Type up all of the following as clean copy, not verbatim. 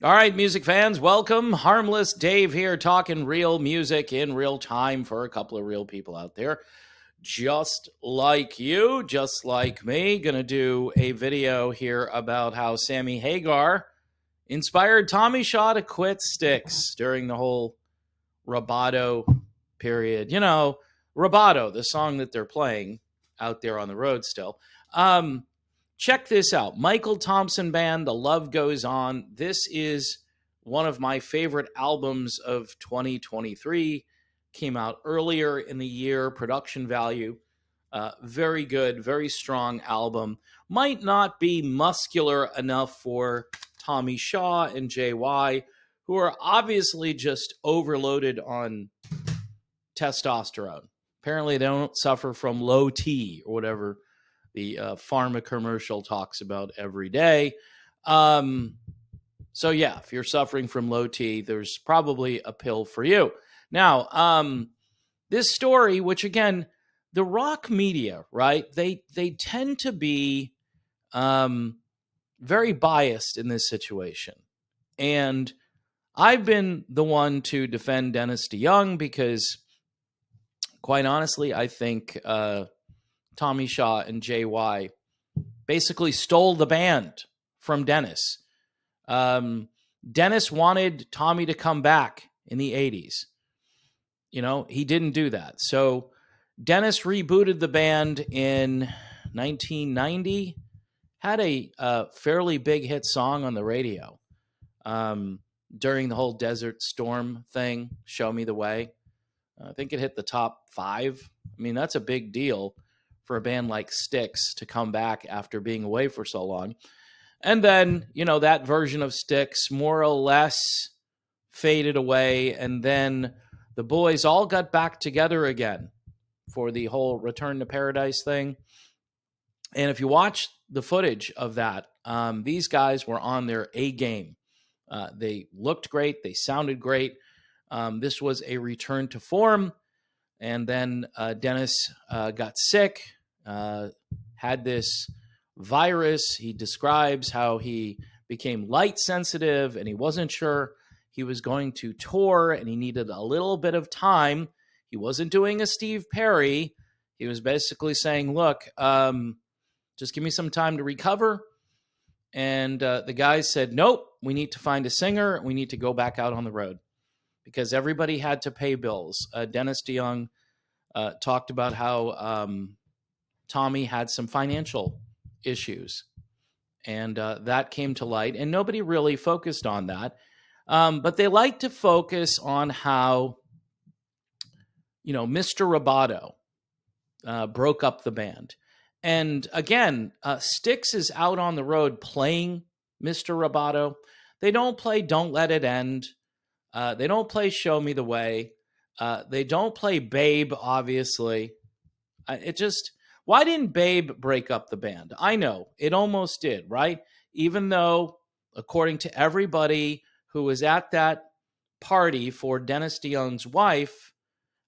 All right, music fans, welcome. Harmless Dave here, talking real music in real time for a couple of real people out there. Just like you, just like me, gonna do a video here about how Sammy Hagar inspired Tommy Shaw to quit Styx during the whole Roboto period. You know, Roboto, the song that they're playing out there on the road still. Check this out. Michael Thompson Band, The Love Goes On. This is one of my favorite albums of 2023. Came out earlier in the year. Production value, very good, very strong album. Might not be muscular enough for Tommy Shaw and JY, who are obviously just overloaded on testosterone. Apparently, they don't suffer from low T or whatever the pharma commercial talks about every day. So yeah, if you're suffering from low T, there's probably a pill for you. Now, this story, which again, the rock media, right? They tend to be very biased in this situation. And I've been the one to defend Dennis DeYoung because, quite honestly, I think Tommy Shaw and JY basically stole the band from Dennis. Dennis wanted Tommy to come back in the 80s. You know, he didn't do that. So Dennis rebooted the band in 1990, had a fairly big hit song on the radio during the whole Desert Storm thing, Show Me the Way. I think it hit the top 5. I mean, that's a big deal for a band like Styx to come back after being away for so long. And then, you know, that version of Styx more or less faded away. And then the boys all got back together again for the whole Return to Paradise thing. And if you watch the footage of that, these guys were on their A game. They looked great. They sounded great. This was a return to form. And then Dennis got sick, had this virus. He describes how he became light sensitive and he wasn't sure he was going to tour and he needed a little bit of time. He wasn't doing a Steve Perry. He was basically saying, look, just give me some time to recover. And the guys said, nope, we need to find a singer. We need to go back out on the road because everybody had to pay bills. Dennis DeYoung talked about how Tommy had some financial issues. And that came to light. And nobody really focused on that. But they like to focus on how, you know, Mr. Roboto broke up the band. And again, Styx is out on the road playing Mr. Roboto. They don't play Don't Let It End. They don't play Show Me the Way. They don't play Babe, obviously. Why didn't Babe break up the band? I know, it almost did, right? Even though, according to everybody who was at that party for Dennis DeYoung's wife,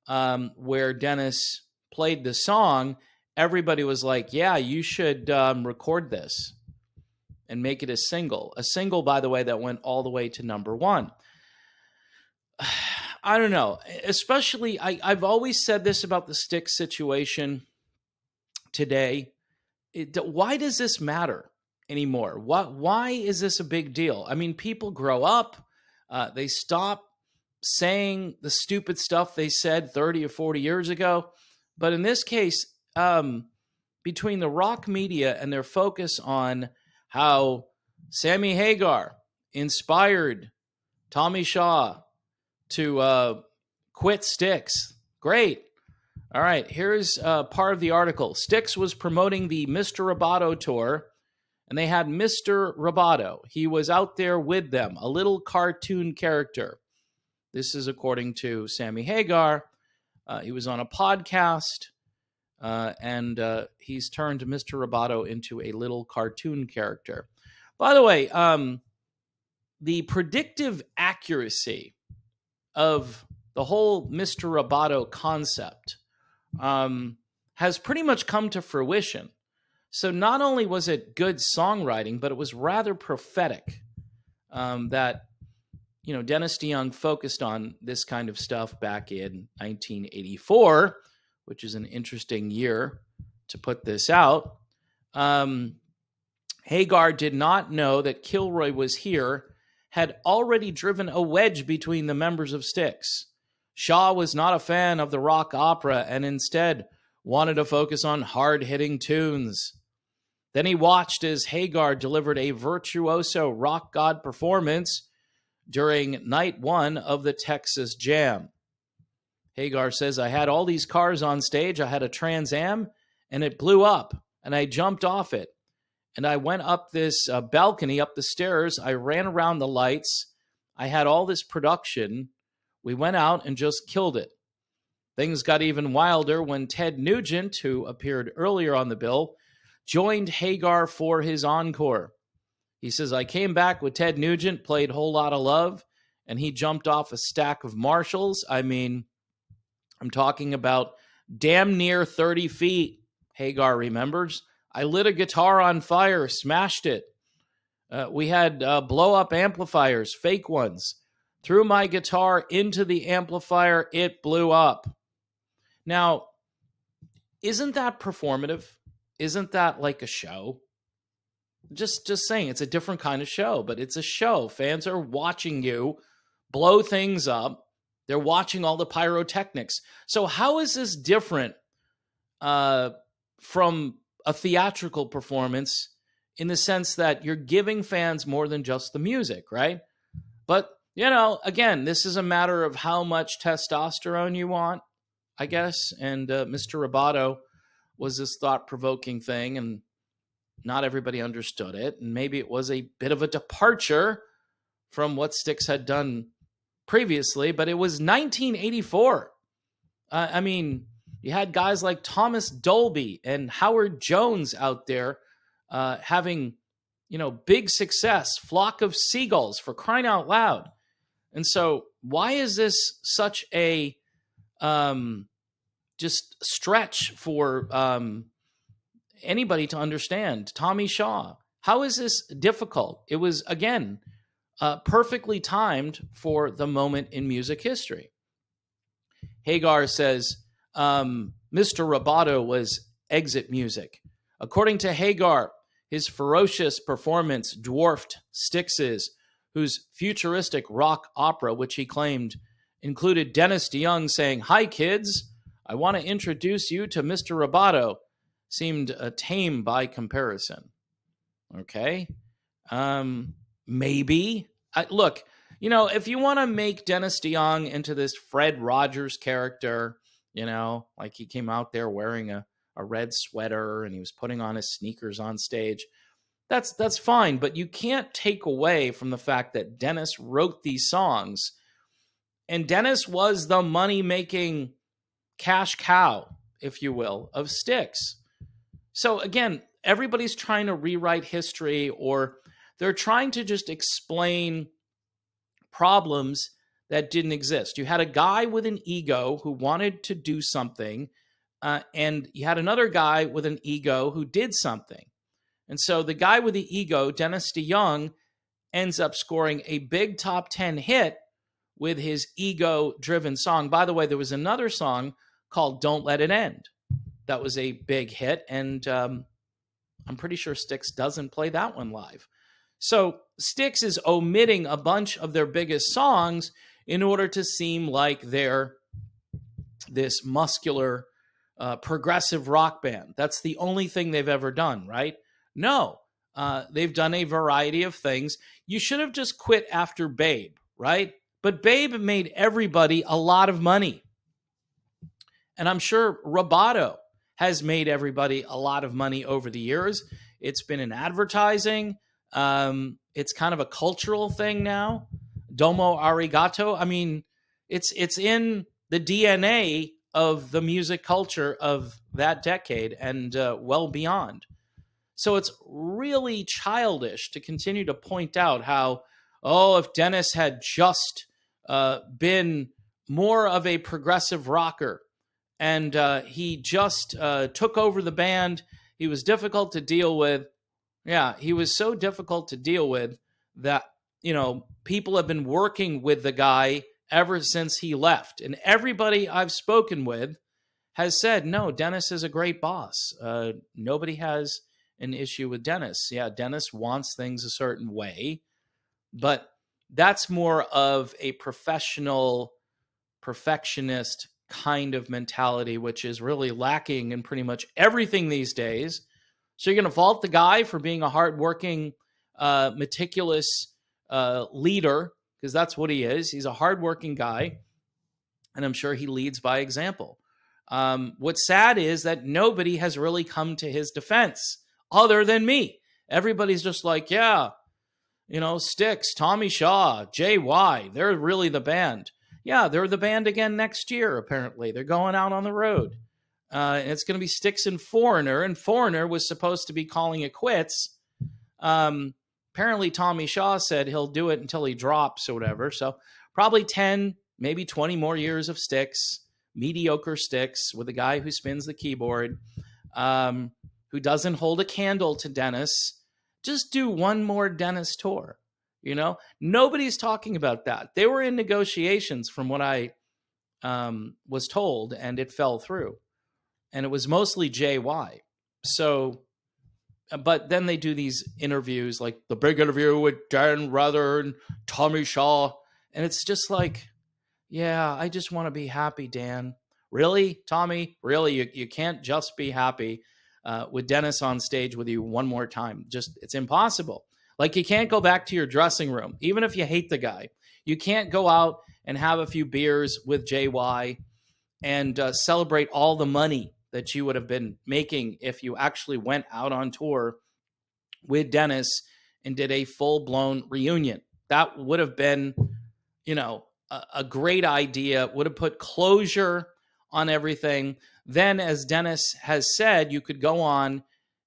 where Dennis played the song, everybody was like, yeah, you should record this and make it a single. A single, by the way, that went all the way to #1. I don't know. Especially, I've always said this about the Styx situation today. Why does this matter anymore? Why is this a big deal? I mean, people grow up. They stop saying the stupid stuff they said 30 or 40 years ago. But in this case, between the rock media and their focus on how Sammy Hagar inspired Tommy Shaw to quit Styx. Great. All right, here's part of the article. Styx was promoting the Mr. Roboto tour, and they had Mr. Roboto. He was out there with them, a little cartoon character. This is according to Sammy Hagar. He was on a podcast, and he's turned Mr. Roboto into a little cartoon character. By the way, the predictive accuracy of the whole Mr. Roboto concept has pretty much come to fruition. So not only was it good songwriting, but it was rather prophetic. that, Dennis DeYoung focused on this kind of stuff back in 1984, which is an interesting year to put this out. Hagar did not know that Kilroy was here, had already driven a wedge between the members of Styx. Shaw was not a fan of the rock opera and instead wanted to focus on hard-hitting tunes. Then he watched as Hagar delivered a virtuoso rock god performance during night one of the Texas Jam. Hagar says, I had all these cars on stage. I had a Trans Am, and it blew up, and I jumped off it. And I went up this balcony, up the stairs. I ran around the lights. I had all this production. We went out and just killed it. Things got even wilder when Ted Nugent, who appeared earlier on the bill, joined Hagar for his encore. He says, I came back with Ted Nugent, played Whole Lotta Love, and he jumped off a stack of Marshalls. I mean, I'm talking about damn near 30 feet, Hagar remembers. I lit a guitar on fire, smashed it. We had blow-up amplifiers, fake ones. Threw my guitar into the amplifier, it blew up. Now, isn't that performative? Isn't that like a show? Just saying, it's a different kind of show, but it's a show. Fans are watching you blow things up. They're watching all the pyrotechnics. So how is this different from a theatrical performance in the sense that you're giving fans more than just the music, right? But, again, this is a matter of how much testosterone you want, I guess. And Mr. Roboto was this thought-provoking thing, and not everybody understood it. And maybe it was a bit of a departure from what Styx had done previously, but it was 1984. I mean, you had guys like Thomas Dolby and Howard Jones out there having, big success, Flock of Seagulls, for crying out loud. And so why is this such a just stretch for anybody to understand? Tommy Shaw, how is this difficult? It was, again, perfectly timed for the moment in music history. Hagar says, Mr. Roboto was exit music. According to Hagar, his ferocious performance dwarfed Styx's, whose futuristic rock opera, which he claimed included Dennis DeYoung saying, "Hi, kids, I want to introduce you to Mr. Roboto," seemed tame by comparison. Okay. Maybe. Look, if you want to make Dennis DeYoung into this Fred Rogers character, like he came out there wearing a red sweater and he was putting on his sneakers on stage, that's fine. But you can't take away from the fact that Dennis wrote these songs, and Dennis was the money-making cash cow, if you will, of Styx. So again, everybody's trying to rewrite history, or they're trying to just explain problems that didn't exist. You had a guy with an ego who wanted to do something, and you had another guy with an ego who did something. And so the guy with the ego, Dennis DeYoung, ends up scoring a big top 10 hit with his ego-driven song. By the way, there was another song called Don't Let It End. That was a big hit, and I'm pretty sure Styx doesn't play that one live. So Styx is omitting a bunch of their biggest songs in order to seem like they're this muscular, progressive rock band. That's the only thing they've ever done, right? No, they've done a variety of things. You should have just quit after Babe, right? But Babe made everybody a lot of money. And I'm sure Roboto has made everybody a lot of money over the years. It's been in advertising. It's kind of a cultural thing now. Domo arigato. I mean, it's in the DNA of the music culture of that decade and well beyond. So it's really childish to continue to point out how, if Dennis had just been more of a progressive rocker and he just took over the band, he was difficult to deal with. Yeah, he was so difficult to deal with that people have been working with the guy ever since he left. And everybody I've spoken with has said, no, Dennis is a great boss. Nobody has an issue with Dennis. Yeah, Dennis wants things a certain way, but that's more of a professional, perfectionist kind of mentality, which is really lacking in pretty much everything these days. So you're going to fault the guy for being a hardworking, meticulous leader, because that's what he is. He's a hardworking guy, and I'm sure he leads by example. What's sad is that nobody has really come to his defense other than me. Everybody's just like, yeah, Styx, Tommy Shaw, JY, they're really the band. Yeah, they're the band again next year, apparently. They're going out on the road. And it's going to be Styx and Foreigner, and Foreigner was supposed to be calling it quits. Apparently, Tommy Shaw said he'll do it until he drops or whatever. So probably 10, maybe 20 more years of Styx, mediocre Styx with a guy who spins the keyboard, who doesn't hold a candle to Dennis. Just do one more Dennis tour. Nobody's talking about that. They were in negotiations from what I was told, and it fell through. And it was mostly JY. So, but then they do these interviews, like the big interview with Dan Rather and Tommy Shaw. And it's just like, yeah, I just want to be happy, Dan. Really, Tommy? Really? You can't just be happy with Dennis on stage with you one more time. It's impossible. Like, you can't go back to your dressing room, even if you hate the guy. You can't go out and have a few beers with JY and celebrate all the money that you would have been making if you actually went out on tour with Dennis and did a full-blown reunion. That would have been, a great idea, would have put closure on everything. Then, as Dennis has said, you could go on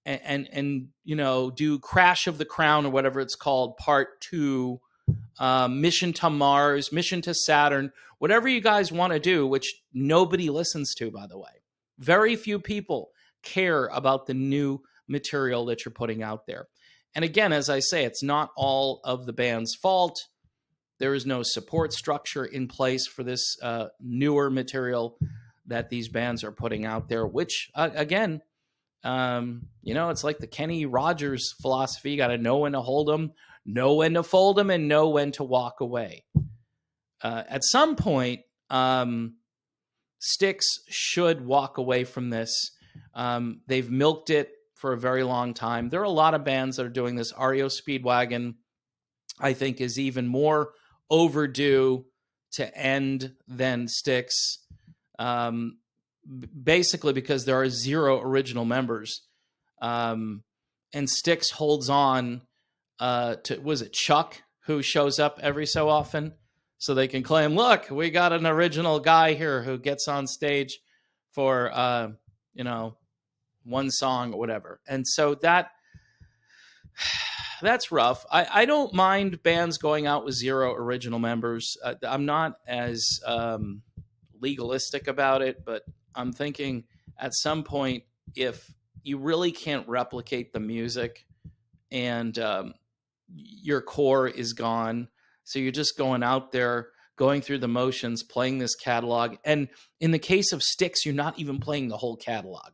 and do Crash of the Crown or whatever it's called, part 2, Mission to Mars, Mission to Saturn, whatever you guys want to do, which nobody listens to, by the way. Very few people care about the new material that you're putting out there. And again, as I say, it's not all of the band's fault. There is no support structure in place for this newer material that these bands are putting out there, which, again, it's like the Kenny Rogers philosophy. You got to know when to hold them, know when to fold them, and know when to walk away. At some point, Styx should walk away from this. They've milked it for a very long time. There are a lot of bands that are doing this. REO Speedwagon, I think, is even more overdue to end than Styx. Basically because there are 0 original members. And Styx holds on to, was it Chuck, who shows up every so often? So they can claim, look, we got an original guy here who gets on stage for, one song or whatever. And so that's rough. I don't mind bands going out with 0 original members. I'm not as legalistic about it, but I'm thinking at some point, if you really can't replicate the music and your core is gone, so you're just going out there, going through the motions, playing this catalog. And in the case of Styx, you're not even playing the whole catalog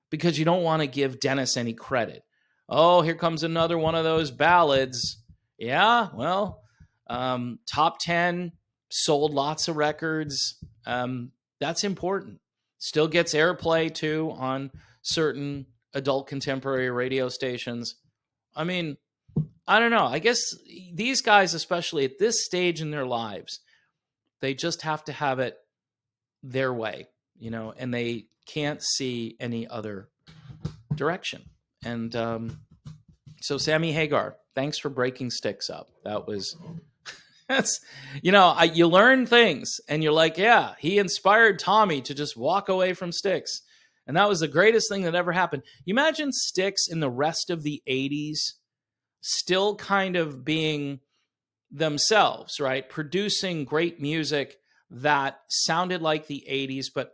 because you don't want to give Dennis any credit. Oh, here comes another one of those ballads. Yeah, well, top 10, sold lots of records. That's important. Still gets airplay, too, on certain adult contemporary radio stations. I mean, I don't know. I guess these guys, especially at this stage in their lives, they just have to have it their way, and they can't see any other direction. And so Sammy Hagar, thanks for breaking Styx up. You learn things and you're like, yeah, he inspired Tommy to just walk away from Styx. And that was the greatest thing that ever happened. You imagine Styx in the rest of the 80s still kind of being themselves, right? Producing great music that sounded like the 80s, but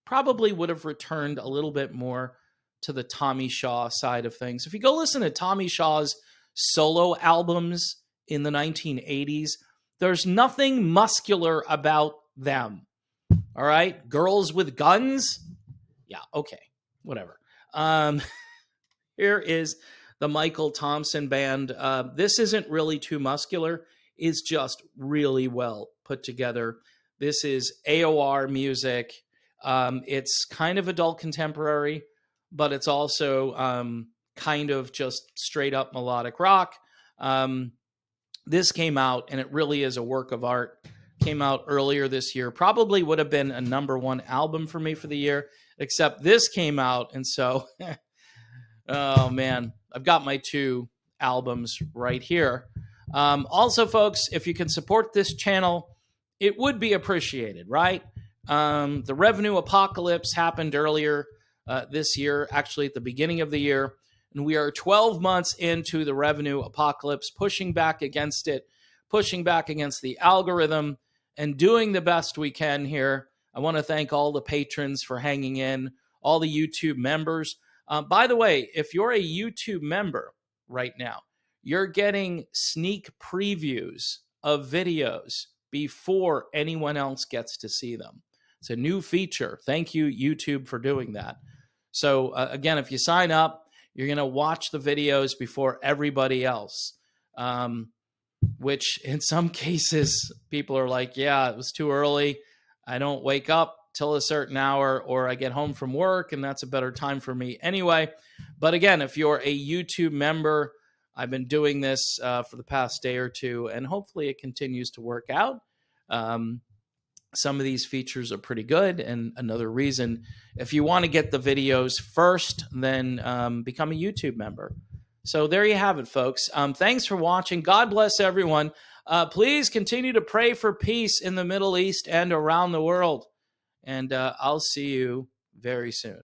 probably would have returned a little bit more to the Tommy Shaw side of things. If you go listen to Tommy Shaw's solo albums in the 1980s. There's nothing muscular about them. All right? Girls with guns? Yeah, okay. Whatever. Here is the Michael Thompson Band. This isn't really too muscular. It's just really well put together. This is AOR music. It's kind of adult contemporary, but it's also kind of just straight up melodic rock. This came out, and it really is a work of art. Came out earlier this year. Probably would have been a #1 album for me for the year, except this came out, and so, oh man, I've got my 2 albums right here. Also, folks, if you can support this channel, it would be appreciated, right? The revenue apocalypse happened earlier this year, actually at the beginning of the year, and we are 12 months into the revenue apocalypse, pushing back against it, pushing back against the algorithm, and doing the best we can here. I want to thank all the patrons for hanging in, all the YouTube members. By the way, if you're a YouTube member right now, you're getting sneak previews of videos before anyone else gets to see them. It's a new feature. Thank you, YouTube, for doing that. So again, if you sign up, you're going to watch the videos before everybody else, which in some cases, people are like, yeah, it was too early. I don't wake up till a certain hour, or I get home from work, and that's a better time for me anyway. But again, if you're a YouTube member, I've been doing this for the past day or 2, and hopefully it continues to work out. Some of these features are pretty good, and another reason, if you want to get the videos first, then become a YouTube member. So there you have it, folks. Thanks for watching. God bless everyone. Please continue to pray for peace in the Middle East and around the world. And I'll see you very soon.